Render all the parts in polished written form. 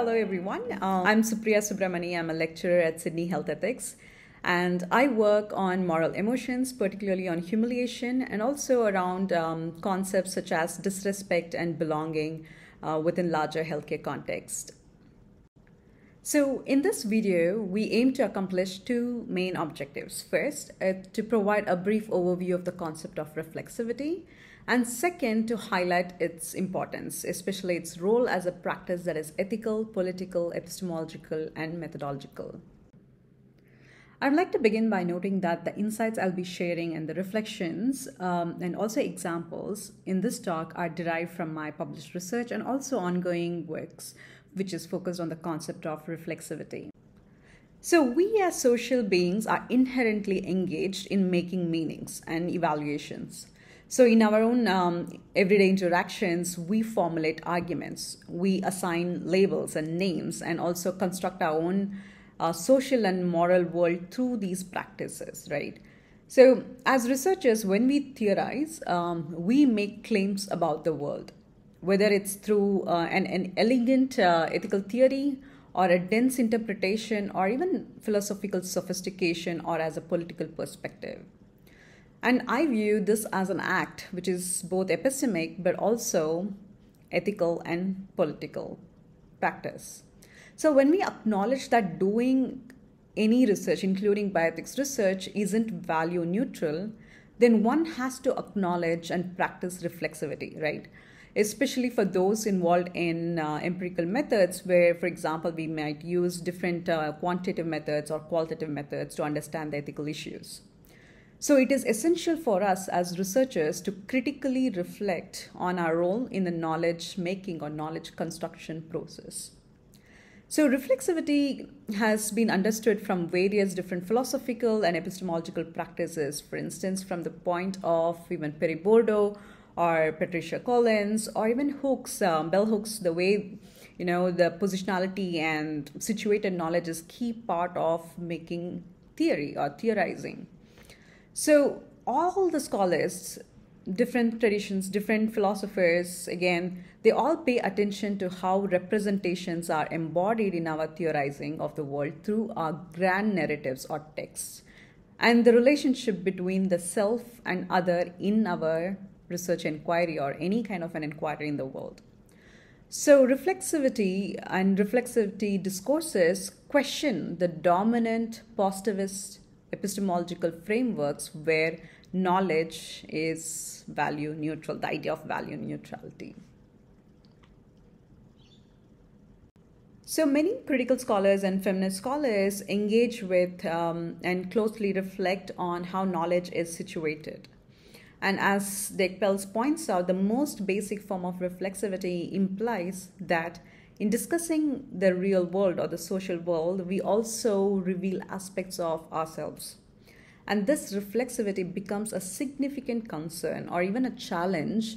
Hello everyone. I'm Supriya Subramani. I'm a lecturer at Sydney Health Ethics, and I work on moral emotions, particularly on humiliation, and also around concepts such as disrespect and belonging within larger healthcare context. So in this video, we aim to accomplish two main objectives. First, to provide a brief overview of the concept of reflexivity, and second, to highlight its importance, especially its role as a practice that is ethical, political, epistemological, and methodological. I'd like to begin by noting that the insights I'll be sharing and the reflections and also examples in this talk are derived from my published research and also ongoing works, which is focused on the concept of reflexivity. So we as social beings are inherently engaged in making meanings and evaluations. So in our own everyday interactions, we formulate arguments, we assign labels and names, and also construct our own social and moral world through these practices, right? So as researchers, when we theorize, we make claims about the world, whether it's through an elegant ethical theory or a dense interpretation or even philosophical sophistication or as a political perspective. And I view this as an act which is both epistemic but also ethical and political practice. So when we acknowledge that doing any research, including bioethics research, isn't value neutral, then one has to acknowledge and practice reflexivity, right? Especially for those involved in empirical methods where, for example, we might use different quantitative methods or qualitative methods to understand the ethical issues. So it is essential for us as researchers to critically reflect on our role in the knowledge making or knowledge construction process. So reflexivity has been understood from various different philosophical and epistemological practices, for instance, from the point of even Perry Bordeaux or Patricia Collins, or even Hooks, bell hooks, the way, the positionality and situated knowledge is key part of making theory or theorizing. So all the scholars, different traditions, different philosophers, again, they all pay attention to how representations are embodied in our theorizing of the world through our grand narratives or texts, and the relationship between the self and other in our research inquiry or any kind of an inquiry in the world. So reflexivity and reflexivity discourses question the dominant positivist epistemological frameworks where knowledge is value neutral, the idea of value neutrality. So many critical scholars and feminist scholars engage with and closely reflect on how knowledge is situated. And as Pels points out, the most basic form of reflexivity implies that in discussing the real world or the social world, we also reveal aspects of ourselves. And this reflexivity becomes a significant concern or even a challenge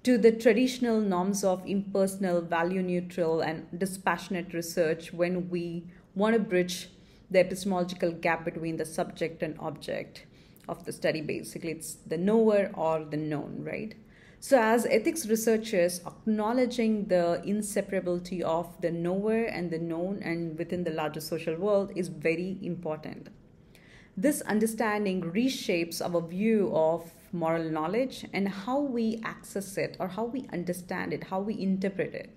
to the traditional norms of impersonal, value-neutral, and dispassionate research when we want to bridge the epistemological gap between the subject and object of the study. Basically, it's the knower or the known, right? So as ethics researchers, acknowledging the inseparability of the knower and the known and within the larger social world is very important. This understanding reshapes our view of moral knowledge and how we access it or how we understand it, how we interpret it,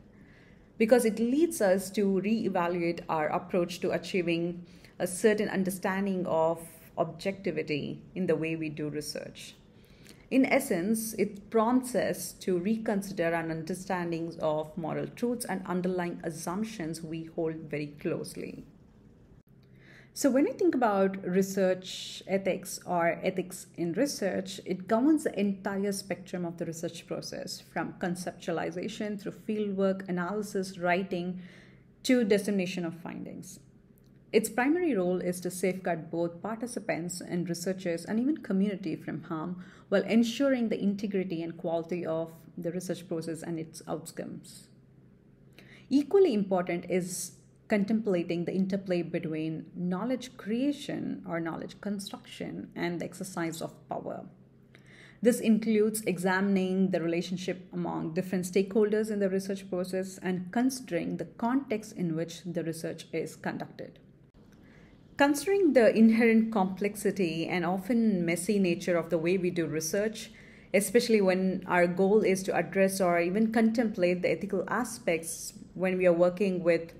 because it leads us to reevaluate our approach to achieving a certain understanding of objectivity in the way we do research. In essence, it prompts us to reconsider our understandings of moral truths and underlying assumptions we hold very closely. So when we think about research ethics or ethics in research, it governs the entire spectrum of the research process, from conceptualization through fieldwork, analysis, writing, to dissemination of findings. Its primary role is to safeguard both participants and researchers and even community from harm while ensuring the integrity and quality of the research process and its outcomes. Equally important is contemplating the interplay between knowledge creation or knowledge construction and the exercise of power. This includes examining the relationship among different stakeholders in the research process and considering the context in which the research is conducted. Considering the inherent complexity and often messy nature of the way we do research, especially when our goal is to address or even contemplate the ethical aspects when we are working with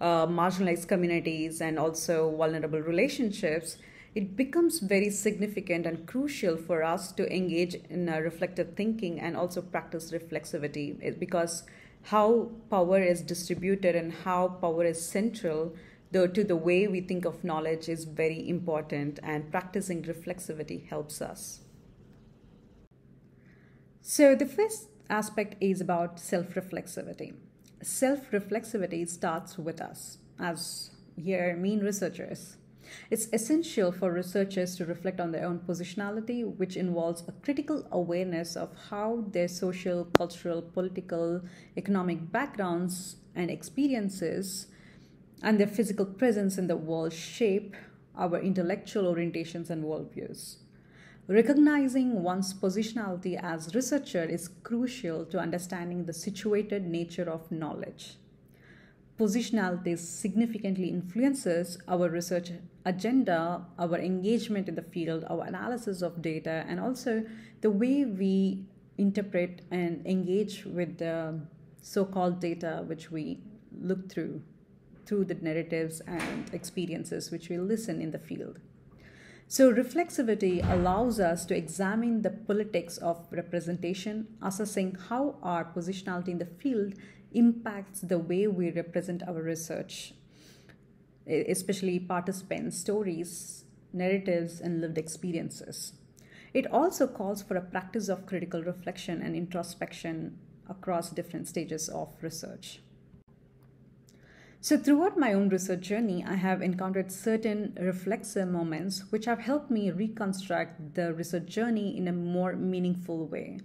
marginalized communities and also vulnerable relationships, it becomes very significant and crucial for us to engage in reflective thinking and also practice reflexivity, because how power is distributed and how power is central to the way we think of knowledge is very important, and practicing reflexivity helps us. So the first aspect is about self-reflexivity. Self-reflexivity starts with us, as here mean researchers. It's essential for researchers to reflect on their own positionality, which involves a critical awareness of how their social, cultural, political, economic backgrounds and experiences and their physical presence in the world shape our intellectual orientations and worldviews. Recognizing one's positionality as researcher is crucial to understanding the situated nature of knowledge. Positionality significantly influences our research agenda, our engagement in the field, our analysis of data, and also the way we interpret and engage with the so-called data which we look through the narratives and experiences which we listen in the field. So reflexivity allows us to examine the politics of representation, assessing how our positionality in the field impacts the way we represent our research, especially participants' stories, narratives, and lived experiences. It also calls for a practice of critical reflection and introspection across different stages of research. So throughout my own research journey, I have encountered certain reflexive moments which have helped me reconstruct the research journey in a more meaningful way.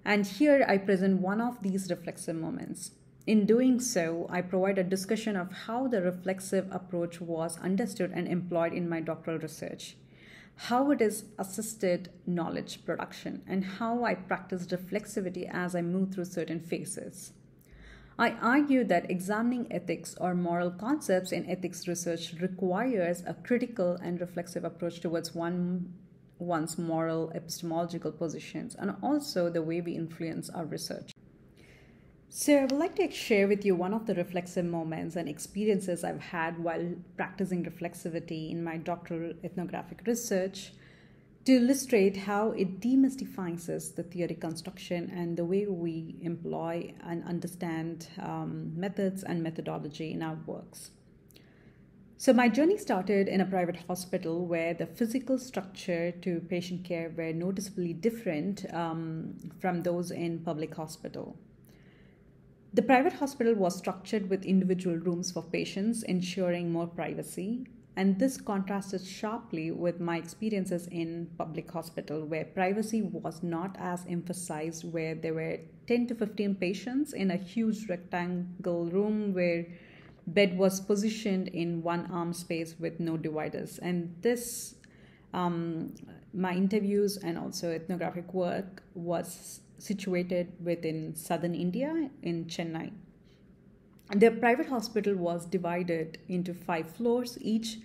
And here I present one of these reflexive moments. In doing so, I provide a discussion of how the reflexive approach was understood and employed in my doctoral research, how it has assisted knowledge production, and how I practice reflexivity as I move through certain phases. I argue that examining ethics or moral concepts in ethics research requires a critical and reflexive approach towards one's moral epistemological positions and also the way we influence our research. So I would like to share with you one of the reflexive moments and experiences I've had while practicing reflexivity in my doctoral ethnographic research, to illustrate how it demystifies the theory construction and the way we employ and understand methods and methodology in our works. So my journey started in a private hospital where the physical structure to patient care were noticeably different from those in public hospital. The private hospital was structured with individual rooms for patients, ensuring more privacy. And this contrasted sharply with my experiences in public hospital, where privacy was not as emphasized, where there were 10 to 15 patients in a huge rectangle room where bed was positioned in one arm space with no dividers. And this, my interviews and also ethnographic work was situated within southern India in Chennai. The private hospital was divided into 5 floors, each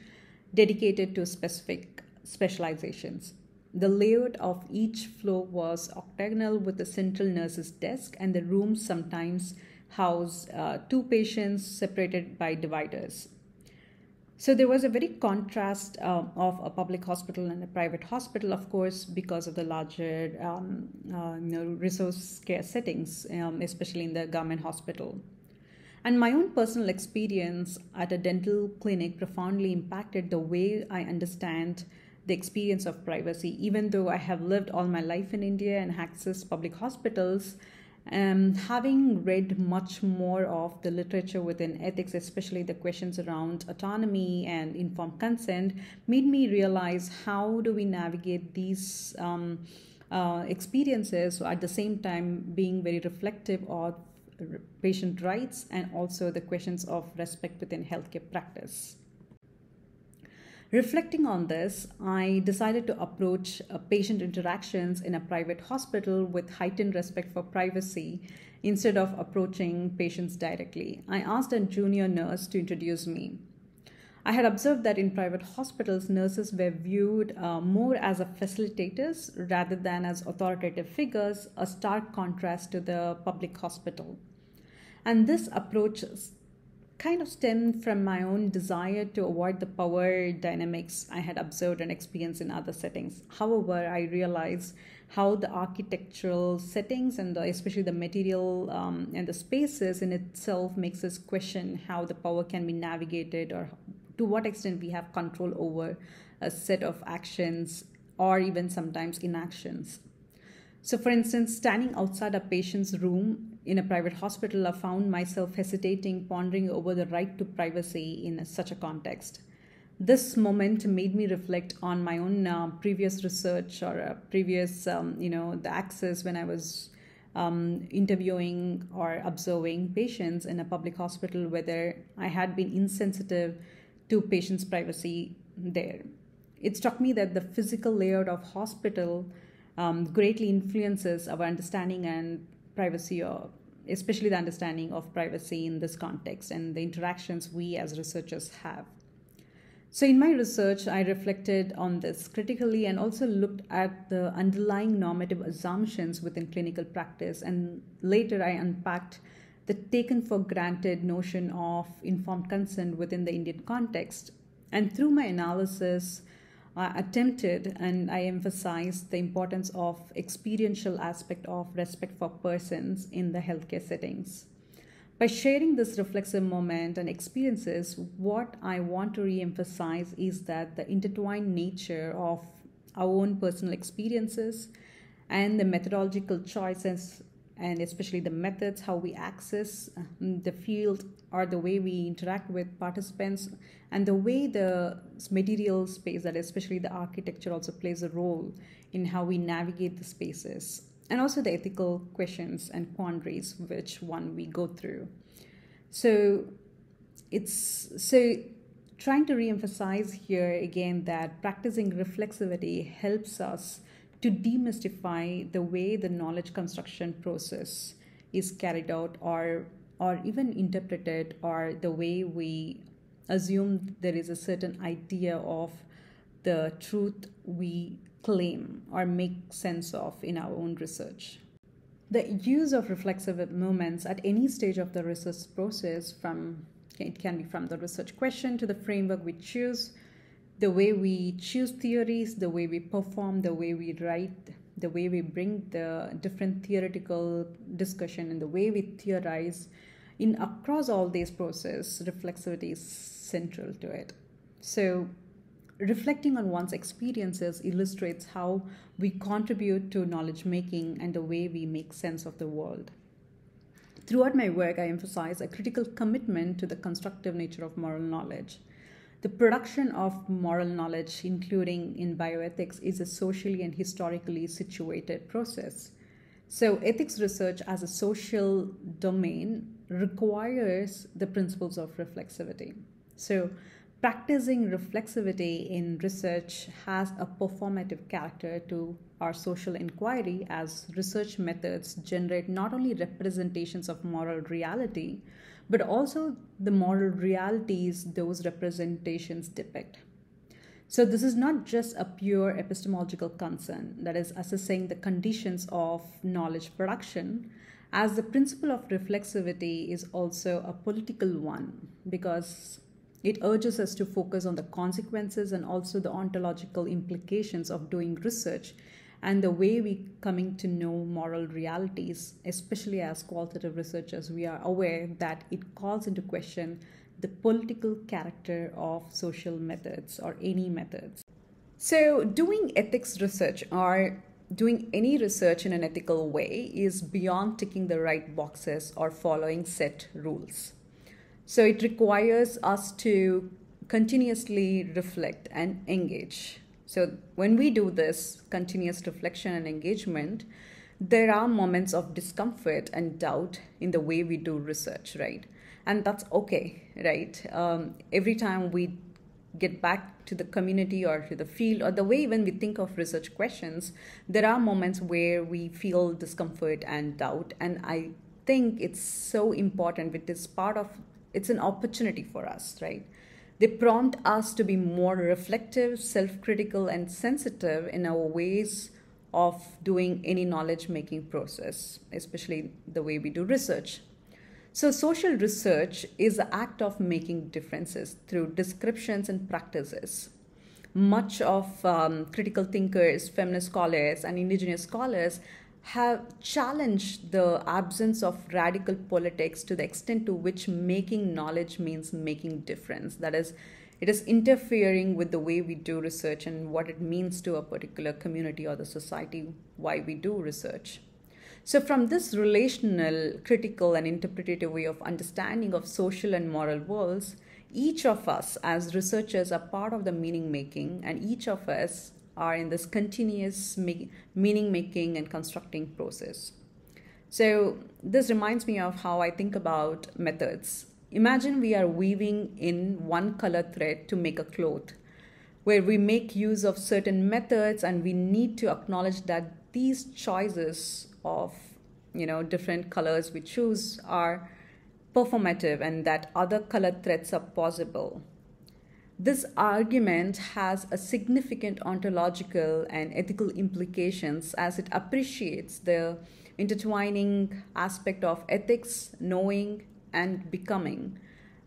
dedicated to specific specializations. The layout of each floor was octagonal with a central nurse's desk, and the rooms sometimes house 2 patients separated by dividers. So there was a very contrast of a public hospital and a private hospital, of course, because of the larger resource care settings, especially in the government hospital. And my own personal experience at a dental clinic profoundly impacted the way I understand the experience of privacy. Even though I have lived all my life in India and accessed public hospitals, having read much more of the literature within ethics, especially the questions around autonomy and informed consent, made me realize how do we navigate these experiences, at the same time being very reflective of patient rights and also the questions of respect within healthcare practice. Reflecting on this, I decided to approach patient interactions in a private hospital with heightened respect for privacy instead of approaching patients directly. I asked a junior nurse to introduce me. I had observed that in private hospitals, nurses were viewed more as a facilitators rather than as authoritative figures, a stark contrast to the public hospital. And this approach kind of stemmed from my own desire to avoid the power dynamics I had observed and experienced in other settings. However, I realized how the architectural settings and especially the material and the spaces in itself makes us question how the power can be navigated or to what extent we have control over a set of actions or even sometimes inactions. So, for instance, standing outside a patient's room in a private hospital, I found myself hesitating, pondering over the right to privacy in such a context. This moment made me reflect on my own previous research or previous, the access when I was interviewing or observing patients in a public hospital, whether I had been insensitive to patients' privacy there. It struck me that the physical layout of hospital greatly influences our understanding and privacy, or especially the understanding of privacy in this context and the interactions we as researchers have. So in my research, I reflected on this critically and also looked at the underlying normative assumptions within clinical practice, and later I unpacked the taken for granted notion of informed consent within the Indian context. And through my analysis, I attempted and I emphasized the importance of experiential aspect of respect for persons in the healthcare settings. By sharing this reflexive moment and experiences, what I want to re-emphasize is that the intertwined nature of our own personal experiences and the methodological choices, and especially the methods, how we access the field or the way we interact with participants, and the way the material space, that especially the architecture, also plays a role in how we navigate the spaces, and also the ethical questions and quandaries which one we go through. So trying to re-emphasize here again that practicing reflexivity helps us to demystify the way the knowledge construction process is carried out or even interpreted, or the way we assume there is a certain idea of the truth we claim or make sense of in our own research. The use of reflexive moments at any stage of the research process, it can be from the research question to the framework we choose, the way we choose theories, the way we perform, the way we write, the way we bring the different theoretical discussion, and the way we theorize. In across all these processes, reflexivity is central to it. So reflecting on one's experiences illustrates how we contribute to knowledge making and the way we make sense of the world. Throughout my work, I emphasize a critical commitment to the constructive nature of moral knowledge. The production of moral knowledge, including in bioethics, is a socially and historically situated process. So ethics research as a social domain requires the principles of reflexivity. So practicing reflexivity in research has a performative character to our social inquiry, as research methods generate not only representations of moral reality, but also the moral realities those representations depict. So this is not just a pure epistemological concern, that is assessing the conditions of knowledge production, as the principle of reflexivity is also a political one, because it urges us to focus on the consequences and also the ontological implications of doing research and the way we coming to know moral realities. Especially as qualitative researchers, we are aware that it calls into question the political character of social methods or any methods. So doing ethics research or doing any research in an ethical way is beyond ticking the right boxes or following set rules. So it requires us to continuously reflect and engage. So when we do this continuous reflection and engagement, there are moments of discomfort and doubt in the way we do research, right? And that's okay, right? Every time we get back to the community or to the field, or the way when we think of research questions, there are moments where we feel discomfort and doubt. And I think it's so important, it is part of, it's an opportunity for us, right? They prompt us to be more reflective, self-critical, and sensitive in our ways of doing any knowledge-making process, especially the way we do research. So social research is the act of making differences through descriptions and practices. Much of critical thinkers, feminist scholars, and indigenous scholars have challenged the absence of radical politics to the extent to which making knowledge means making difference. That is, it is interfering with the way we do research and what it means to a particular community or the society, why we do research. So from this relational, critical, and interpretative way of understanding of social and moral worlds, each of us as researchers are part of the meaning making, and each of us are in this continuous meaning making and constructing process. So this reminds me of how I think about methods. Imagine we are weaving in one color thread to make a cloth, where we make use of certain methods, and we need to acknowledge that these choices of different colors we choose are performative and that other color threads are possible. This argument has a significant ontological and ethical implications as it appreciates the intertwining aspect of ethics, knowing, and becoming,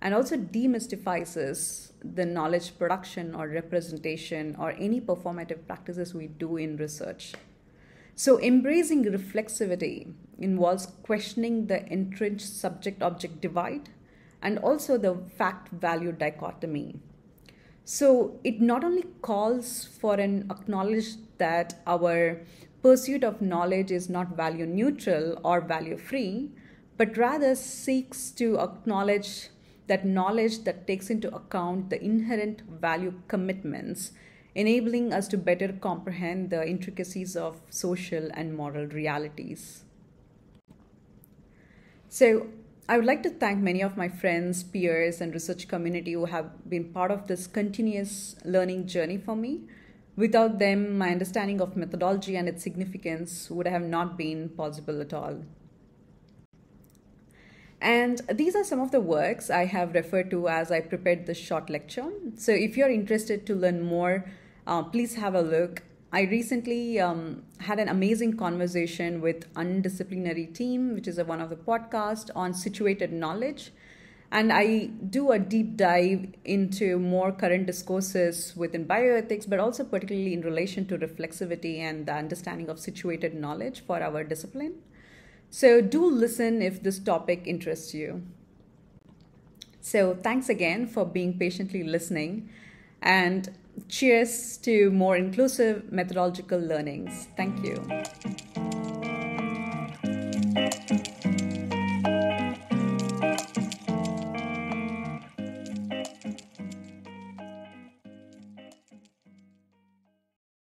and also demystifies the knowledge production or representation or any performative practices we do in research. So embracing reflexivity involves questioning the entrenched subject-object divide and also the fact-value dichotomy. So it not only calls for an acknowledge that our pursuit of knowledge is not value neutral or value free, but rather seeks to acknowledge that knowledge that takes into account the inherent value commitments, enabling us to better comprehend the intricacies of social and moral realities. So I would like to thank many of my friends, peers, and research community who have been part of this continuous learning journey for me. Without them, my understanding of methodology and its significance would have not been possible at all. And these are some of the works I have referred to as I prepared this short lecture. So if you're interested to learn more, please have a look. I recently had an amazing conversation with Undisciplinary Team, which is one of the podcasts on situated knowledge. And I do a deep dive into more current discourses within bioethics, but also particularly in relation to reflexivity and the understanding of situated knowledge for our discipline. So do listen if this topic interests you. So thanks again for being patiently listening, and cheers to more inclusive methodological learnings. Thank you.